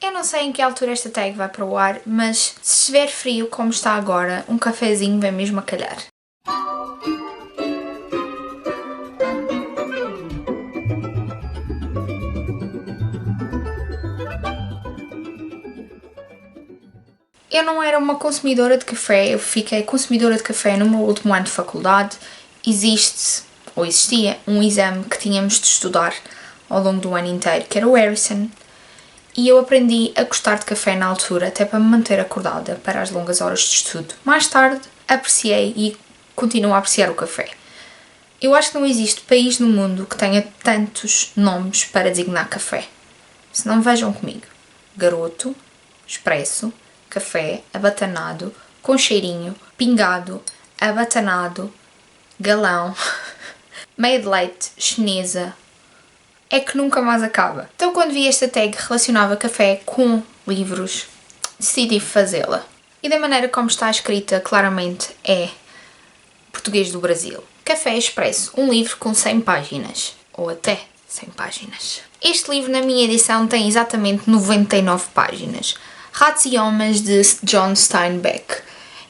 Eu não sei em que altura esta tag vai para o ar, mas se estiver frio como está agora, um cafezinho vem mesmo a calhar. Eu não era uma consumidora de café, eu fiquei consumidora de café no meu último ano de faculdade. Existia um exame que tínhamos de estudar ao longo do ano inteiro, que era o Harrison, e eu aprendi a gostar de café na altura, até para me manter acordada para as longas horas de estudo. Mais tarde, apreciei e continuo a apreciar o café. Eu acho que não existe país no mundo que tenha tantos nomes para designar café. Se não, vejam comigo. Garoto, expresso, café, abatanado, com cheirinho, pingado, abatanado, galão, meia de leite, chinesa. É que nunca mais acaba. Então, quando vi esta tag que relacionava café com livros, decidi fazê-la. E da maneira como está escrita, claramente é português do Brasil. Café Expresso, um livro com 100 páginas. Ou até 100 páginas. Este livro, na minha edição, tem exatamente 99 páginas. Ratos e Homens, de John Steinbeck.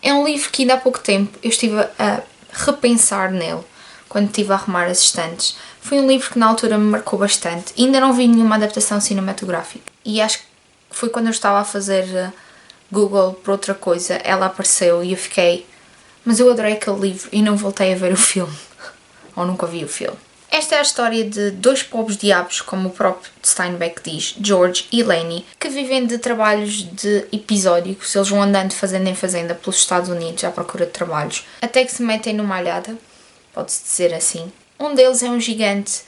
É um livro que ainda há pouco tempo eu estive a repensar nele, quando estive a arrumar as estantes. Foi um livro que na altura me marcou bastante. Ainda não vi nenhuma adaptação cinematográfica. E acho que foi quando eu estava a fazer Google por outra coisa, ela apareceu e eu fiquei... Mas eu adorei aquele livro e não voltei a ver o filme. Ou nunca vi o filme. Esta é a história de dois pobres diabos, como o próprio Steinbeck diz, George e Lenny, que vivem de trabalhos de episódicos. Eles vão andando de fazenda em fazenda pelos Estados Unidos à procura de trabalhos, até que se metem numa alhada, pode-se dizer assim. Um deles é um gigante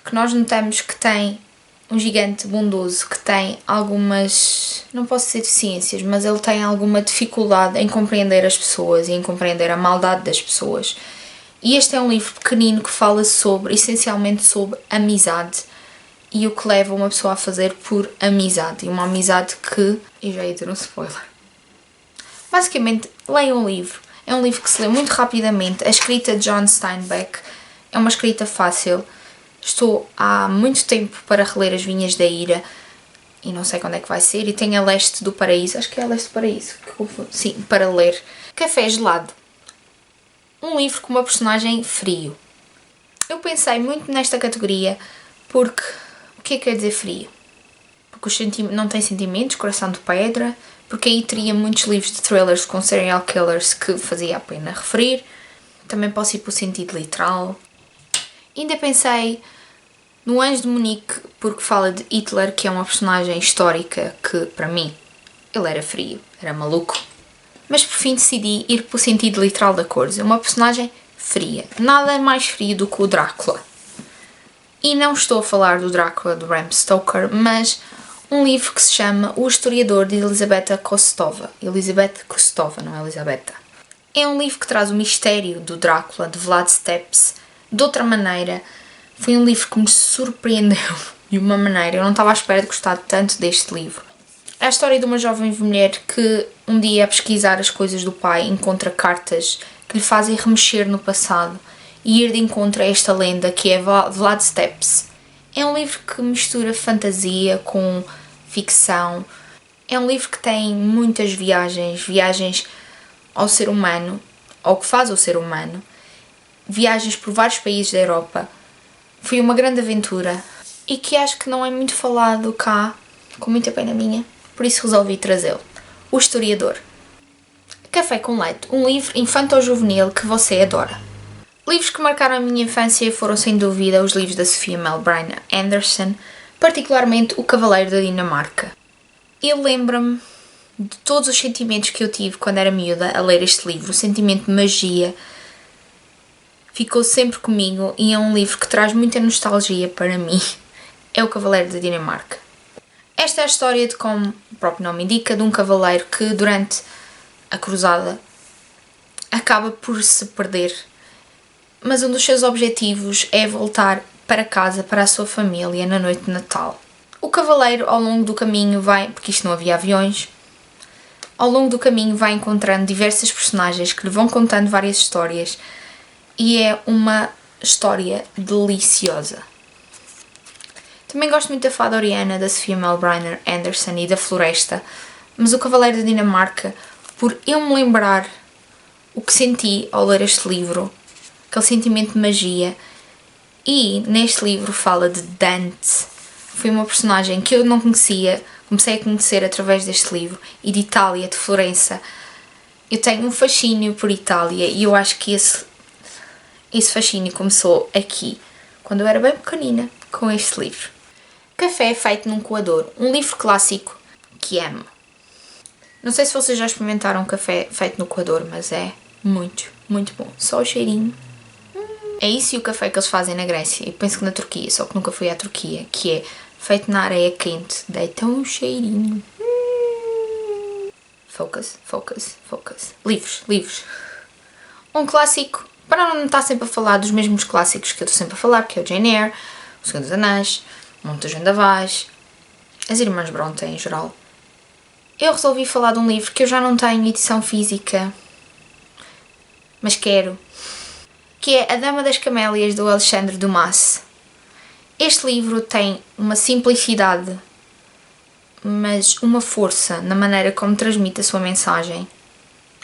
que nós notamos que tem, um gigante bondoso, que tem algumas, não posso dizer deficiências, mas ele tem alguma dificuldade em compreender as pessoas e em compreender a maldade das pessoas. E este é um livro pequenino que fala essencialmente sobre amizade e o que leva uma pessoa a fazer por amizade. E uma amizade que... Eu já ia ter um spoiler. Basicamente, leiam o livro. É um livro que se lê muito rapidamente. A escrita de John Steinbeck é uma escrita fácil. Estou há muito tempo para reler As Vinhas da Ira e não sei quando é que vai ser. E tenho A Leste do Paraíso. Acho que é A Leste do Paraíso. Sim, para ler. Café Gelado. Um livro com uma personagem frio. Eu pensei muito nesta categoria porque... O que é que quer dizer frio? Porque não tem sentimentos, coração de pedra, porque aí teria muitos livros de thrillers com serial killers que fazia a pena referir. Também posso ir para o sentido literal. Ainda pensei no Anjo de Munique porque fala de Hitler, que é uma personagem histórica que, para mim, ele era frio, era maluco. Mas por fim decidi ir para o sentido literal da coisa. Uma personagem fria. Nada mais frio do que o Drácula. E não estou a falar do Drácula de Bram Stoker, mas um livro que se chama O Historiador, de Elizabeta Kostova. Elizabeth Kostova, não é Elisabetta. É um livro que traz o mistério do Drácula, de Vlad Tepes, de outra maneira. Foi um livro que me surpreendeu de uma maneira. Eu não estava à espera de gostar tanto deste livro. É a história de uma jovem mulher que um dia, a pesquisar as coisas do pai, encontra cartas que lhe fazem remexer no passado e ir de encontro a esta lenda que é Vlad Tepes. É um livro que mistura fantasia com ficção. É um livro que tem muitas viagens ao ser humano, ao que faz o ser humano, viagens por vários países da Europa. Foi uma grande aventura e que acho que não é muito falado cá, com muita pena minha. Por isso resolvi trazê-lo. O Historiador. Café com Leite, um livro infanto-juvenil que você adora. Livros que marcaram a minha infância foram sem dúvida os livros da Sophia Melbrine Anderson, particularmente O Cavaleiro da Dinamarca. Eu lembro-me de todos os sentimentos que eu tive quando era miúda a ler este livro. O sentimento de magia ficou sempre comigo e é um livro que traz muita nostalgia para mim. É O Cavaleiro da Dinamarca. Esta é a história de, como o próprio nome indica, de um cavaleiro que durante a cruzada acaba por se perder. Mas um dos seus objetivos é voltar para casa, para a sua família, na noite de Natal. O cavaleiro, ao longo do caminho, porque isto não havia aviões, ao longo do caminho vai encontrando diversas personagens que lhe vão contando várias histórias e é uma história deliciosa. Também gosto muito da Fada Oriana, da Sophia Melbrenner Anderson e da Floresta, mas o Cavaleiro da Dinamarca, por eu me lembrar o que senti ao ler este livro, aquele sentimento de magia, e neste livro fala de Dante, foi uma personagem que eu não conhecia, comecei a conhecer através deste livro, e de Itália, de Florença. Eu tenho um fascínio por Itália e eu acho que esse fascínio começou aqui, quando eu era bem pequenina, com este livro. Café feito num coador, um livro clássico que amo. Não sei se vocês já experimentaram café feito no coador, mas é muito, muito bom. Só o cheirinho. É isso e o café que eles fazem na Grécia. Eu penso que na Turquia, só que nunca fui à Turquia, que é feito na areia quente. Deitam um cheirinho. Focus, focus, focus. Livros. Um clássico, para não estar sempre a falar dos mesmos clássicos que eu estou sempre a falar, que é o Jane Eyre, O Senhor dos Anéis, O Monte dos Vendavais, as Irmãs Brontë em geral. Eu resolvi falar de um livro que eu já não tenho edição física, mas quero, que é A Dama das Camélias, do Alexandre Dumas. Este livro tem uma simplicidade, mas uma força na maneira como transmite a sua mensagem.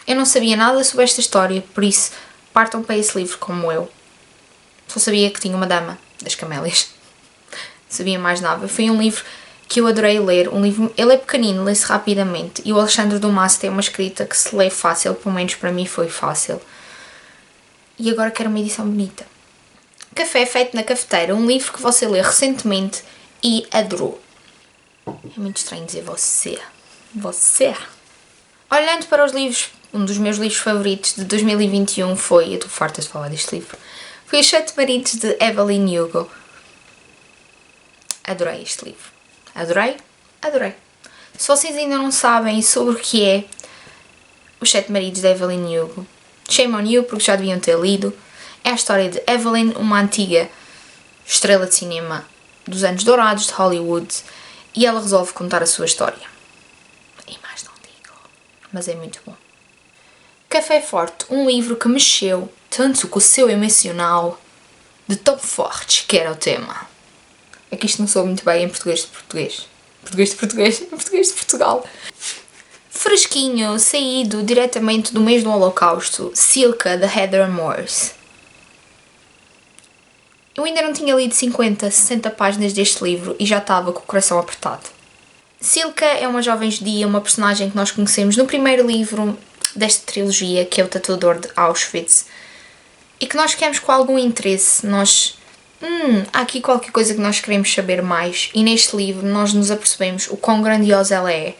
Eu não sabia nada sobre esta história, por isso partam para esse livro como eu. Só sabia que tinha uma dama das camélias. Não sabia mais nada. Foi um livro que eu adorei ler. Ele é pequenino, lê-se rapidamente. E o Alexandre Dumas tem uma escrita que se lê fácil, pelo menos para mim foi fácil. E agora quero uma edição bonita. Café feito na cafeteira, um livro que você lê recentemente e adorou. É muito estranho dizer você. Olhando para os livros, um dos meus livros favoritos de 2021 foi, eu estou farta de falar deste livro, foi Os Sete Maridos de Evelyn Hugo. Adorei este livro. Adorei. Se vocês ainda não sabem sobre o que é Os Sete Maridos de Evelyn Hugo, shame on you, porque já deviam ter lido. É a história de Evelyn, uma antiga estrela de cinema dos anos dourados de Hollywood, e ela resolve contar a sua história. E mais não digo, mas é muito bom. Café Forte, um livro que mexeu tanto com o seu emocional, de tão forte que era o tema. É que isto não soube muito bem em português de português. Em português de Portugal. Fresquinho, saído diretamente do mês do Holocausto, Silka, de Heather Morse. Eu ainda não tinha lido 50, 60 páginas deste livro e já estava com o coração apertado. Silka é uma jovem judia, uma personagem que nós conhecemos no primeiro livro desta trilogia, que é o Tatuador de Auschwitz, e que nós ficamos com algum interesse. Há aqui qualquer coisa que nós queremos saber mais, e neste livro nós nos apercebemos o quão grandiosa ela é.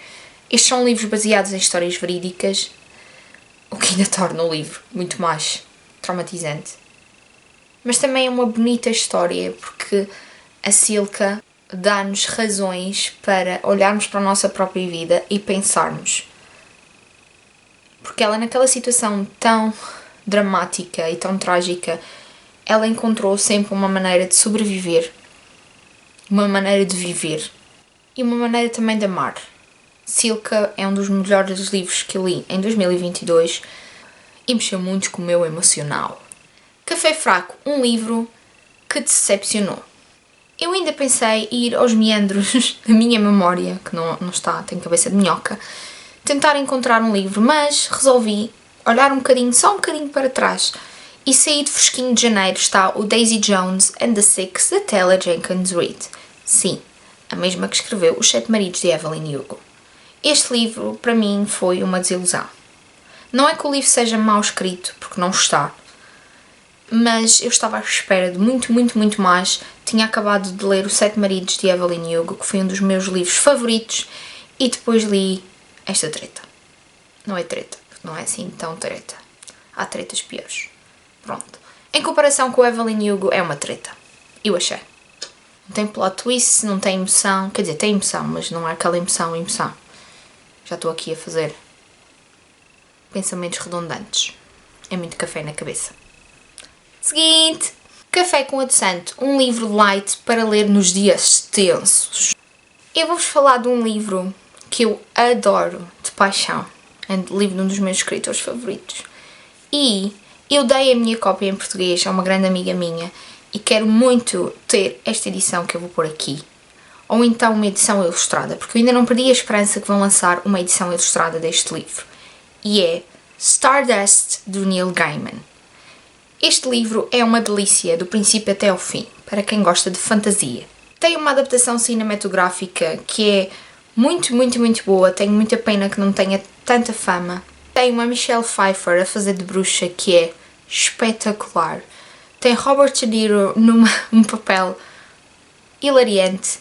Estes são livros baseados em histórias verídicas, o que ainda torna o livro muito mais traumatizante. Mas também é uma bonita história, porque a Silka dá-nos razões para olharmos para a nossa própria vida e pensarmos. Porque ela, naquela situação tão dramática e tão trágica, ela encontrou sempre uma maneira de sobreviver, uma maneira de viver e uma maneira também de amar. Silka é um dos melhores livros que eu li em 2022 e mexeu muito com o meu emocional. Café Fraco, um livro que decepcionou. Eu ainda pensei em ir aos meandros da minha memória, que não está, tem cabeça de minhoca, tentar encontrar um livro, mas resolvi olhar só um bocadinho para trás, e saí de fresquinho de janeiro está o Daisy Jones and the Six, de Taylor Jenkins Reid. Sim, a mesma que escreveu Os Sete Maridos de Evelyn Hugo. Este livro, para mim, foi uma desilusão. Não é que o livro seja mal escrito, porque não está, mas eu estava à espera de muito, muito, muito mais. Tinha acabado de ler Os Sete Maridos de Evelyn Hugo, que foi um dos meus livros favoritos, e depois li esta treta. Não é treta, não é assim tão treta. Há tretas piores. Pronto. Em comparação com o Evelyn Hugo, é uma treta. Eu achei. Não tem plot twist, não tem emoção. Quer dizer, tem emoção, mas não é aquela emoção. Já estou aqui a fazer pensamentos redundantes. É muito café na cabeça. Seguinte. Café com Adoçante, um livro light para ler nos dias tensos. Eu vou-vos falar de um livro que eu adoro de paixão. É um livro de um dos meus escritores favoritos. E eu dei a minha cópia em português a uma grande amiga minha e quero muito ter esta edição que eu vou pôr aqui. ou então uma edição ilustrada, porque eu ainda não perdi a esperança que vão lançar uma edição ilustrada deste livro. E é Stardust, do Neil Gaiman. Este livro é uma delícia do princípio até ao fim, para quem gosta de fantasia. Tem uma adaptação cinematográfica que é muito, muito, muito boa, tenho muita pena que não tenha tanta fama. Tem uma Michelle Pfeiffer a fazer de bruxa que é espetacular. Tem Robert De Niro num papel hilariante.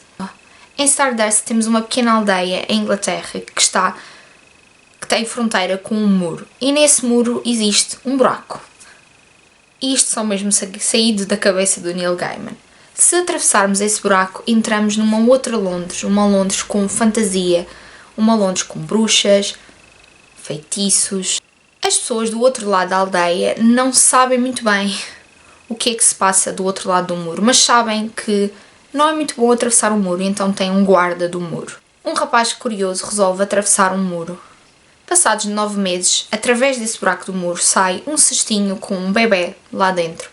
Em Stardust temos uma pequena aldeia em Inglaterra que tem fronteira com um muro. E nesse muro existe um buraco. E isto só mesmo saído da cabeça do Neil Gaiman. Se atravessarmos esse buraco, entramos numa outra Londres. Uma Londres com fantasia. Uma Londres com bruxas, feitiços. As pessoas do outro lado da aldeia não sabem muito bem o que é que se passa do outro lado do muro. Mas sabem que não é muito bom atravessar o muro, então tem um guarda do muro. Um rapaz curioso resolve atravessar um muro. Passados 9 meses, através desse buraco do muro, sai um cestinho com um bebê lá dentro,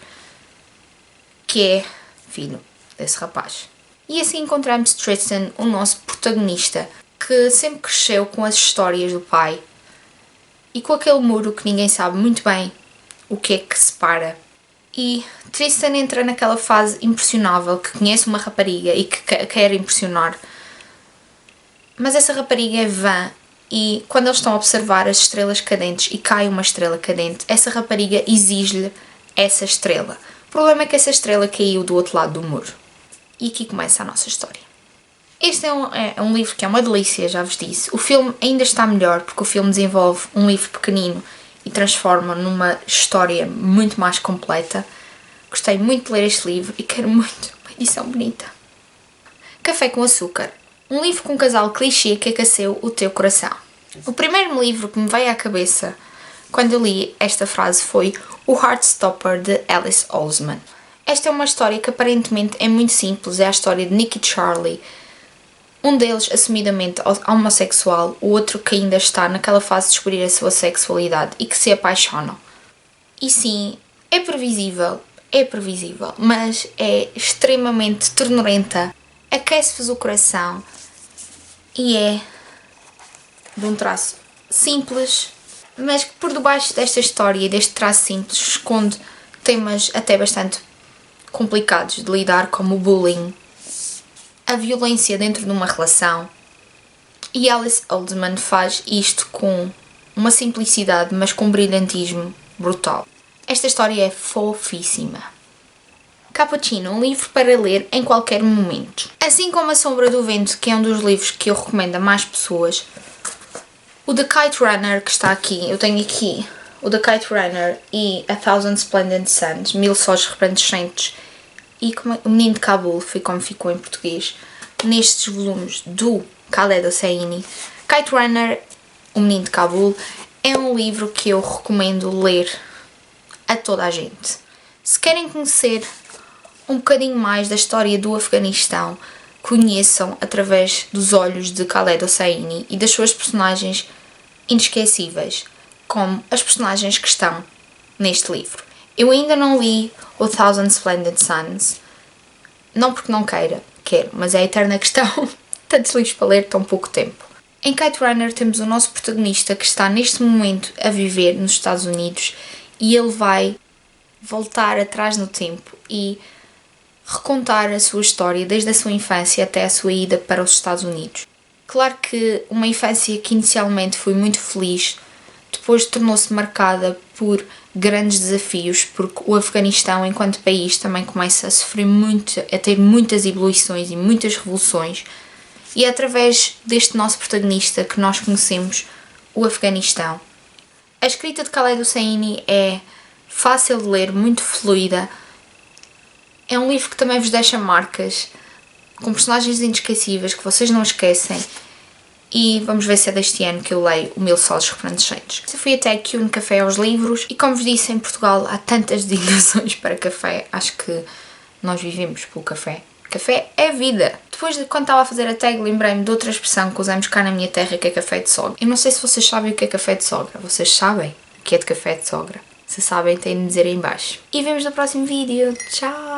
que é filho desse rapaz. E assim encontramos Tristan, o nosso protagonista, que sempre cresceu com as histórias do pai e com aquele muro que ninguém sabe muito bem o que é que separa. E Tristan entra naquela fase impressionável, que conhece uma rapariga e que quer impressionar. Mas essa rapariga é vã e quando eles estão a observar as estrelas cadentes e cai uma estrela cadente, essa rapariga exige-lhe essa estrela. O problema é que essa estrela caiu do outro lado do muro. E aqui começa a nossa história. Este é um livro que é uma delícia, já vos disse. O filme ainda está melhor, porque o filme desenvolve um livro pequenino e transforma numa história muito mais completa. Gostei muito de ler este livro e quero muito uma edição bonita. Café com Açúcar. Um livro com um casal clichê que aqueceu o teu coração. O primeiro livro que me veio à cabeça quando eu li esta frase foi O Heartstopper, de Alice Oseman. Esta é uma história que aparentemente é muito simples, é a história de Nick e Charlie. Um deles assumidamente homossexual, o outro que ainda está naquela fase de descobrir a sua sexualidade e que se apaixonam. E sim, é previsível, mas é extremamente ternurenta, aquece-vos o coração e é de um traço simples, mas que por debaixo desta história e deste traço simples esconde temas até bastante complicados de lidar, como o bullying, a violência dentro de uma relação. E Alice Oseman faz isto com uma simplicidade, mas com um brilhantismo brutal. Esta história é fofíssima. Cappuccino, um livro para ler em qualquer momento. Assim como A Sombra do Vento, que é um dos livros que eu recomendo a mais pessoas, o The Kite Runner, que está aqui, eu tenho aqui o The Kite Runner e A Thousand Splendid Suns, 1000 Sóis Resplandecentes, e O Menino de Cabul, foi como ficou em português, nestes volumes do Khaled Hosseini. Kite Runner, O Menino de Cabul, é um livro que eu recomendo ler a toda a gente. Se querem conhecer um bocadinho mais da história do Afeganistão, conheçam através dos olhos de Khaled Hosseini e das suas personagens inesquecíveis, como as personagens que estão neste livro. Eu ainda não li o Thousand Splendid Suns, não porque não quero, mas é a eterna questão, tantos livros para ler, tão pouco tempo. Em Kite Runner temos o nosso protagonista que está neste momento a viver nos Estados Unidos e ele vai voltar atrás no tempo e recontar a sua história desde a sua infância até a sua ida para os Estados Unidos. Claro que uma infância que inicialmente foi muito feliz, depois tornou-se marcada por grandes desafios, porque o Afeganistão, enquanto país, também começa a sofrer muito, a ter muitas evoluções e muitas revoluções, e é através deste nosso protagonista que nós conhecemos o Afeganistão. A escrita de Khaled Hosseini é fácil de ler, muito fluida. É um livro que também vos deixa marcas, com personagens inesquecíveis que vocês não esquecem. E vamos ver se é deste ano que eu leio o 1000 Sóis Resplandecentes. Eu fui até aqui no Café aos Livros e, como vos disse, em Portugal há tantas designações para café. Acho que nós vivemos pelo café. Café é vida. Depois de quando estava a fazer a tag, lembrei-me de outra expressão que usamos cá na minha terra, que é café de sogra. Eu não sei se vocês sabem o que é café de sogra. Vocês sabem o que é de café de sogra? Se sabem, têm de dizer aí em baixo. E vemos no próximo vídeo. Tchau!